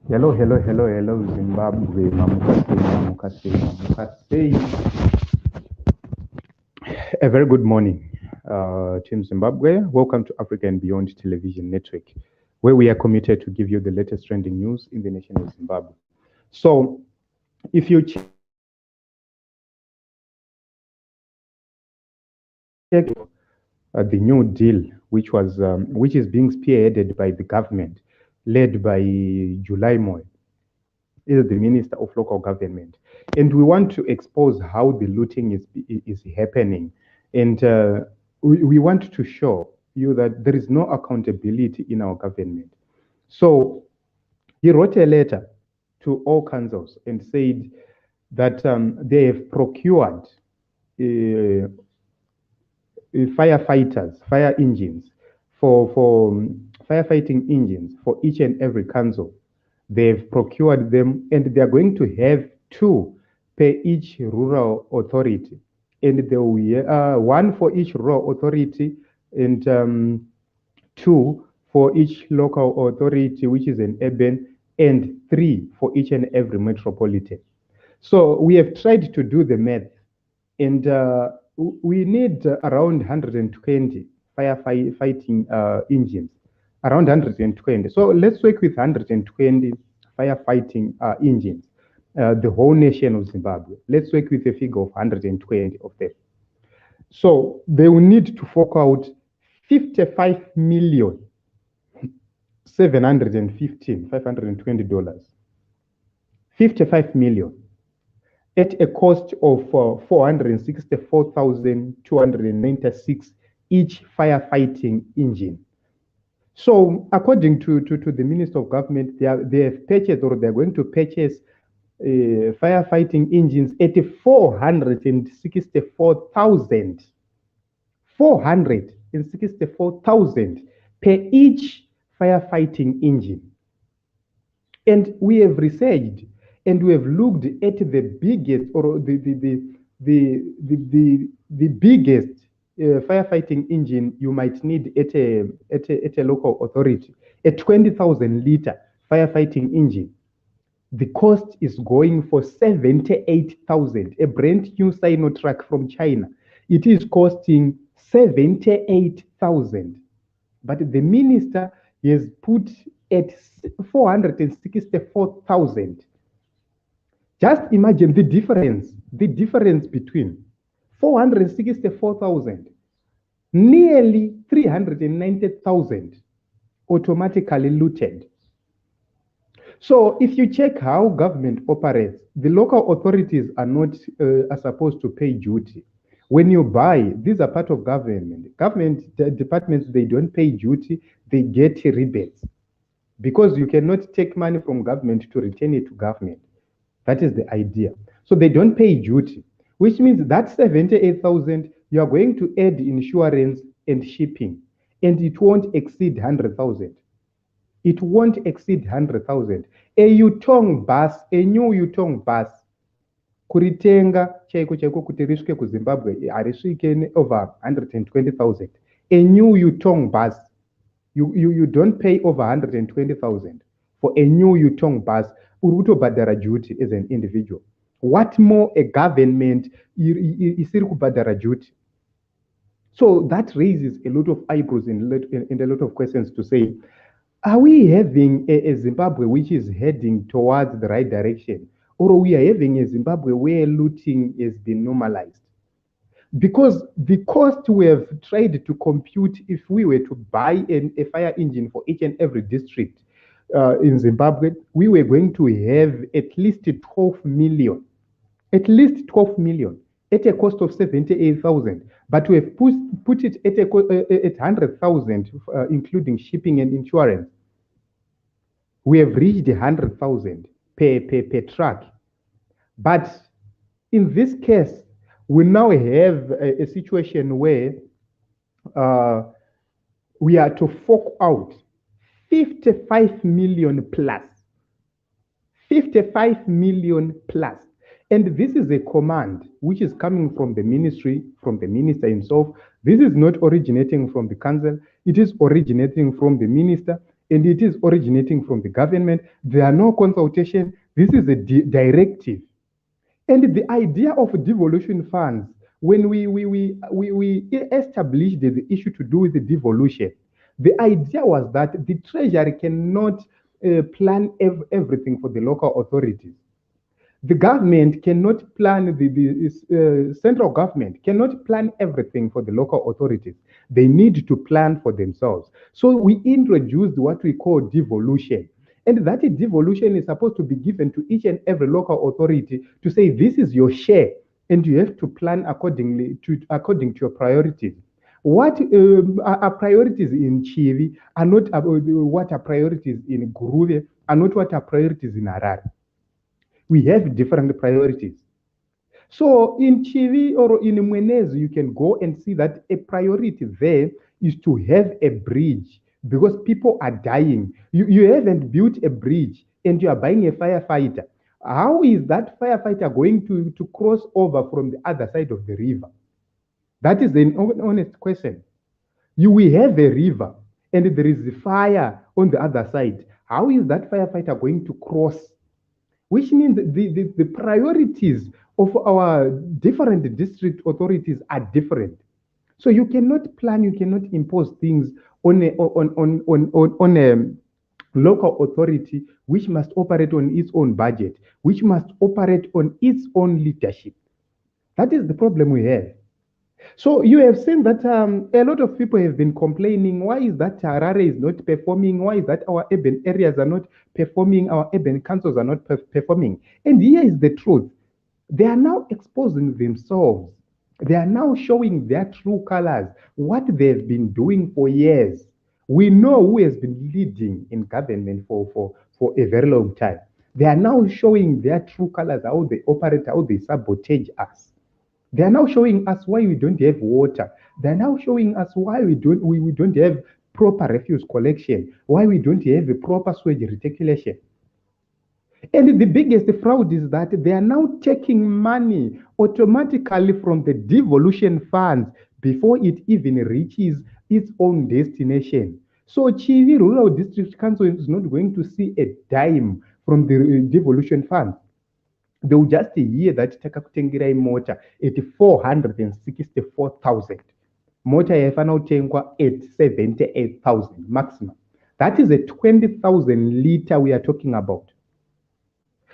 Hello, hello, hello, hello, Zimbabwe. Mamukase. A very good morning, Team Zimbabwe. Welcome to Africa and Beyond Television Network, where we are committed to give you the latest trending news in the nation of Zimbabwe. So, if you check the New Deal, which is being spearheaded by the government, led by July Moyo, is the Minister of Local Government. And we want to expose how the looting is happening. And we want to show you that there is no accountability in our government. So he wrote a letter to all councils and said that they have procured fire engines for firefighting engines for each and every council. They've procured them, and they're going to have two per each rural authority, and there will be one for each rural authority and two for each local authority, which is an urban, and three for each and every metropolitan. So we have tried to do the math, and we need around 120 firefighting engines, around 120. So let's work with 120 firefighting engines, the whole nation of Zimbabwe. Let's work with a figure of 120 of them. So they will need to fork out 55 million 715 $520, 55 million at a cost of 464,296 each firefighting engine. So, according to the Minister of Government, they have purchased or they're going to purchase firefighting engines at 464,000. 464,000 per each firefighting engine. And we have researched and we have looked at the biggest or the biggest firefighting engine you might need at a local authority, a 20,000 liter firefighting engine. The cost is going for 78,000. A brand new Sinotrack from China, it is costing 78,000. But the minister has put at 464,000. Just imagine the difference between 464,000, nearly 390,000 automatically looted. So if you check how government operates, the local authorities are not are supposed to pay duty. When you buy, these are part of government. Government departments, they don't pay duty, they get rebates. Because you cannot take money from government to return it to government. That is the idea. So they don't pay duty, which means that 78,000, you are going to add insurance and shipping, and it won't exceed 100,000. It won't exceed 100,000. A Yutong bus, a new Yutong bus, kuritenga chaiko chaiko kuti risvike kuZimbabwe harisvike over 120,000. A new Yutong bus, you don't pay over 120,000 for a new Yutong bus. Uruto badara duty as an individual. What more a government isiri kubhadhara duty? So that raises a lot of eyebrows and a lot of questions to say, are we having a Zimbabwe which is heading towards the right direction? Or we are having a Zimbabwe where looting has been normalized? Because the cost we have tried to compute if we were to buy a fire engine for each and every district in Zimbabwe, we were going to have at least 12 million. At least 12 million at a cost of 78,000. But we have put it at 100,000, including shipping and insurance. We have reached 100,000 per truck. But in this case, we now have a situation where we are to fork out 55 million plus. 55 million plus. And this is a command which is coming from the ministry, from the minister himself. This is not originating from the council. It is originating from the minister. and it is originating from the government. There are no consultation. This is a directive. And the idea of devolution funds, when we established the issue to do with the devolution, the idea was that the treasury cannot plan everything for the local authorities. The government cannot plan, the central government cannot plan everything for the local authorities. They need to plan for themselves. So we introduced what we call devolution. And that devolution is supposed to be given to each and every local authority to say, this is your share, and you have to plan according to your priorities. What are priorities in Chivi are not what are priorities in Guruve, are not what are priorities in Harare. We have different priorities. So in Chivi or in Mwenezu, you can go and see that a priority there is to have a bridge because people are dying. You haven't built a bridge and you are buying a firefighter. How is that firefighter going to cross over from the other side of the river? That is an honest question. We have a river and there is a fire on the other side. How is that firefighter going to cross? Which means the priorities of our different district authorities are different. So you cannot plan, you cannot impose things on a local authority which must operate on its own budget, which must operate on its own leadership. That is the problem we have. So you have seen that a lot of people have been complaining, why is that Harare is not performing? Why is that our urban areas are not performing? Our urban councils are not performing? And here is the truth. They are now exposing themselves. They are now showing their true colors, what they've been doing for years. We know who has been leading in government for a very long time. They are now showing their true colors, how they operate, how they sabotage us. They are now showing us why we don't have water. They are now showing us why we don't have proper refuse collection, why we don't have a proper sewage reticulation. And the biggest fraud is that they are now taking money automatically from the devolution funds before it even reaches its own destination. So Chivi Rural District Council is not going to see a dime from the devolution funds. They will just hear that Takakutengirai motor at 464,000. Motor yafana utengwa at 78,000 maximum. That is a 20,000 litre we are talking about.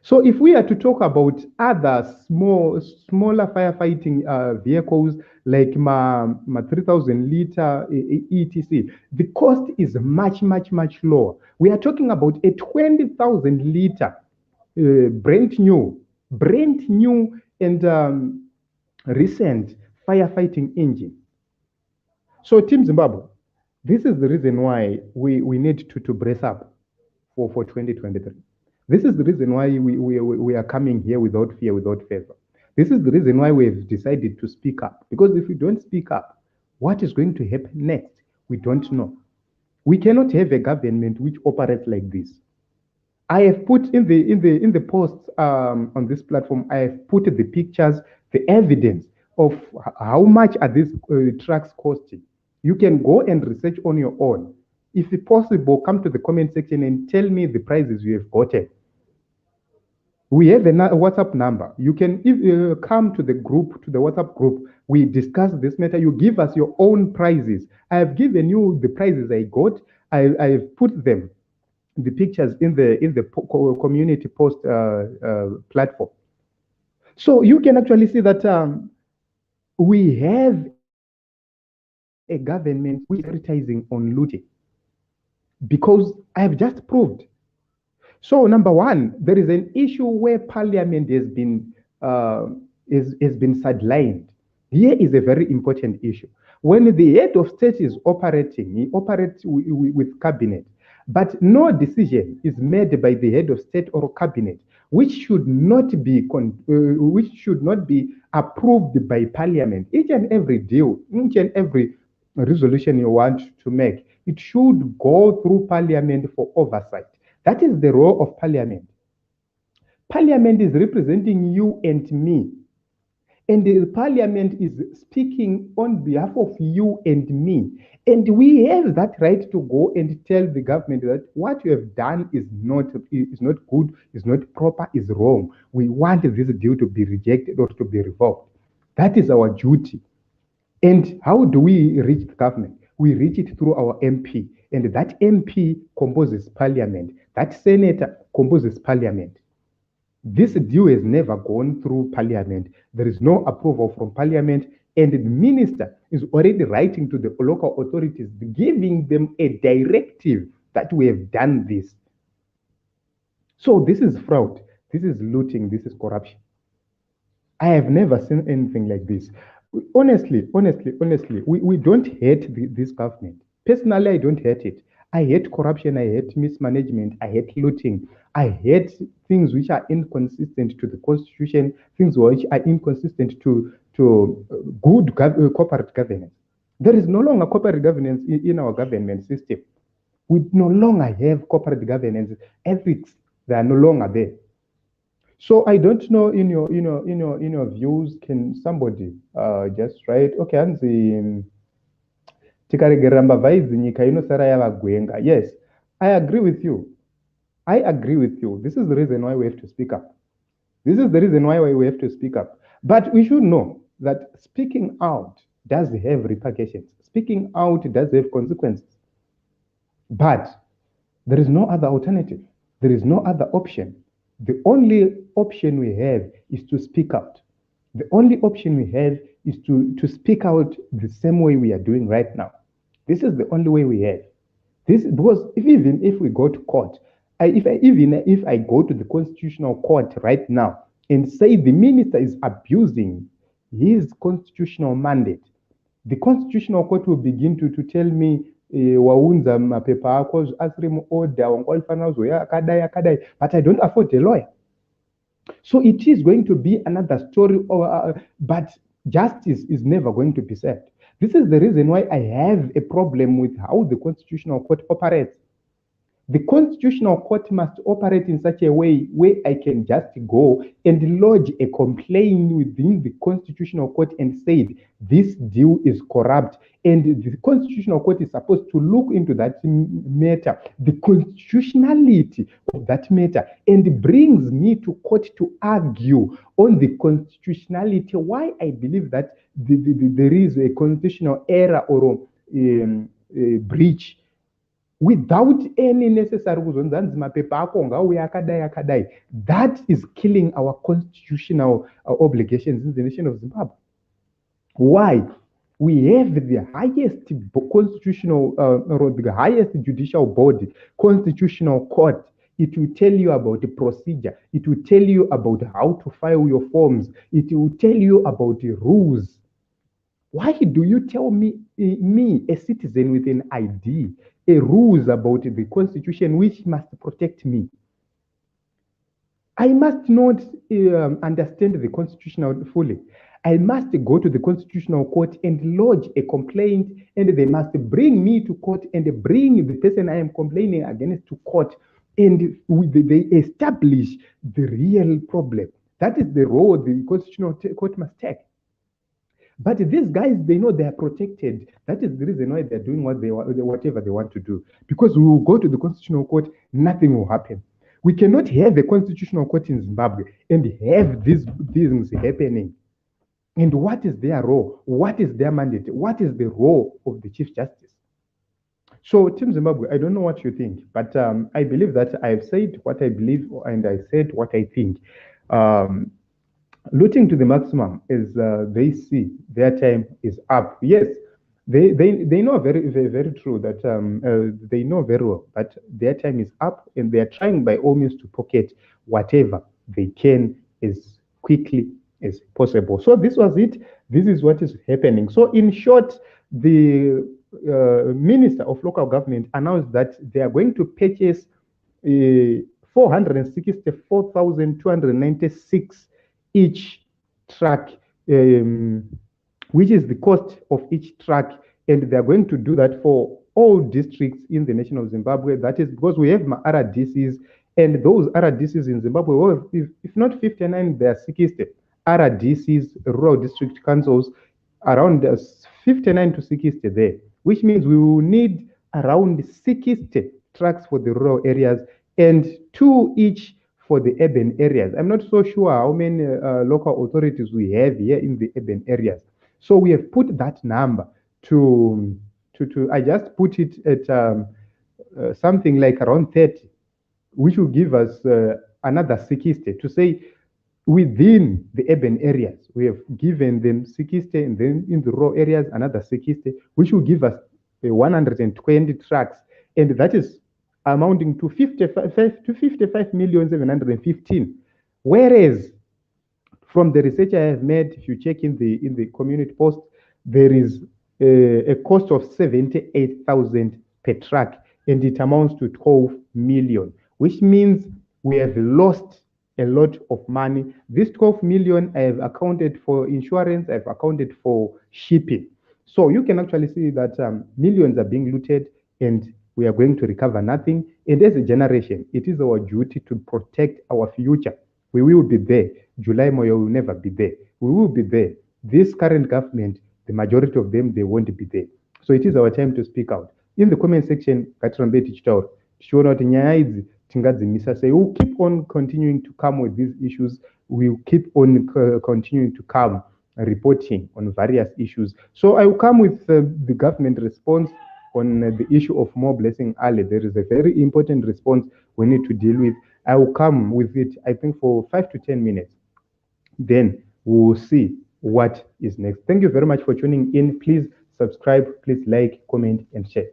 So if we are to talk about other smaller firefighting vehicles like my 3,000 litre ETC, the cost is much lower. We are talking about a 20,000 litre brand new and recent firefighting engine. So Team Zimbabwe, this is the reason why we need to brace up for 2023. This is the reason why we are coming here without fear, without favor. This is the reason why we've decided to speak up. Because if we don't speak up, what is going to happen next? We don't know. We cannot have a government which operates like this. I have put in the posts on this platform, I have put the pictures, the evidence of how much are these trucks costing. You can go and research on your own. If possible, come to the comment section and tell me the prices you have gotten. We have a WhatsApp number. You can come to the group, to the WhatsApp group. We discuss this matter. You give us your own prices. I have given you the prices I got. I have put them, the pictures in the community post platform. So you can actually see that we have a government which is advertising on looting, because I have just proved. So number one, there is an issue where Parliament has been sidelined. Here is a very important issue. When the head of state is operating, he operates with cabinet, but no decision is made by the head of state or cabinet, which should not be approved by Parliament. Each and every deal, each and every resolution you want to make, it should go through Parliament for oversight. That is the role of Parliament. Parliament is representing you and me. And the parliament is speaking on behalf of you and me. And we have that right to go and tell the government that what you have done is not good, is not proper, is wrong. We want this deal to be rejected or to be revoked. That is our duty. And how do we reach the government? We reach it through our MP. And that MP composes parliament. That senator composes parliament. This deal has never gone through parliament. There is no approval from parliament. And the minister is already writing to the local authorities, giving them a directive that we have done this. So this is fraud. This is looting. This is corruption. I have never seen anything like this. Honestly, we don't hate this government. Personally, I don't hate it. I hate corruption, I hate mismanagement, I hate looting, I hate things which are inconsistent to the constitution, things which are inconsistent to good corporate governance. There is no longer corporate governance in our government system. We no longer have corporate governance ethics. They are no longer there. So I don't know in your views, can somebody just write, okay, yes, I agree with you. I agree with you. This is the reason why we have to speak up. This is the reason why we have to speak up. But we should know that speaking out does have repercussions. Speaking out does have consequences. But there is no other alternative. There is no other option. The only option we have is to speak out. The only option we have is to speak out the same way we are doing right now. This is the only way we have. This, because even if we go to court, even if I go to the constitutional court right now and say the minister is abusing his constitutional mandate, the constitutional court will begin to tell me waunza mapepa akho asiri order wangofanira uzoya akadai, but I don't afford a lawyer. So it is going to be another story, but justice is never going to be served. This is the reason why I have a problem with how the Constitutional Court operates. The Constitutional Court must operate in such a way where I can just go and lodge a complaint within the Constitutional Court and say this deal is corrupt. And the Constitutional Court is supposed to look into that matter, the constitutionality of that matter, and brings me to court to argue on the constitutionality, why I believe that there is a constitutional error or a breach, without any necessary that is killing our constitutional obligations in the nation of Zimbabwe. Why? We have the highest constitutional or the highest judicial body, Constitutional Court. It will tell you about the procedure. It will tell you about how to file your forms. It will tell you about the rules. Why do you tell me, a citizen with an ID, a rules about the Constitution which must protect me? I must not understand the Constitution fully. I must go to the Constitutional Court and lodge a complaint, and they must bring me to court and bring the person I am complaining against to court, and they establish the real problem. That is the role the Constitutional Court must take. But these guys, they know they are protected. That is the reason why they're doing whatever they want to do. Because we will go to the Constitutional Court, nothing will happen. We cannot have a Constitutional Court in Zimbabwe and have these things happening. And what is their role? What is their mandate? What is the role of the Chief Justice? So, Team Zimbabwe, I don't know what you think, but I believe that I've said what I believe and I said what I think. Looting to the maximum is they see their time is up. Yes, they know very true that they know very well that their time is up, and they are trying by all means to pocket whatever they can as quickly as possible. So this was it. This is what is happening. So in short, the Minister of Local Government announced that they are going to purchase 464,296 each truck, which is the cost of each truck, and they are going to do that for all districts in the nation of Zimbabwe. That is because we have RDCs, and those RDCs in Zimbabwe, well, if not 59, they are 60. RDCs, rural district councils, around 59 to 60 there, which means we will need around 60 trucks for the rural areas and 2 each for the urban areas. I'm not so sure how many local authorities we have here in the urban areas. So we have put that number to I just put it at something like around 30, which will give us another 60 to say within the urban areas, we have given them 60, and then in the rural areas, another 60, which will give us 120 trucks. And that is amounting to 55,715,000. Whereas from the research I have made, if you check in the community post, there is a cost of 78,000 per truck, and it amounts to 12 million, which means we have lost a lot of money. This 12 million, I have accounted for insurance, I've accounted for shipping. So you can actually see that millions are being looted and we are going to recover nothing. And as a generation, it is our duty to protect our future. We will be there. July Moyo will never be there. We will be there. This current government, the majority of them, they won't be there. So it is our time to speak out. In the comment section, Misuse, we'll keep on continuing to come with these issues. We'll keep on continuing to come reporting on various issues. So I will come with the government response on the issue of More Blessing Ali. There is a very important response we need to deal with. I will come with it, I think, for 5 to 10 minutes. Then we'll see what is next. Thank you very much for tuning in. Please subscribe, please like, comment, and share.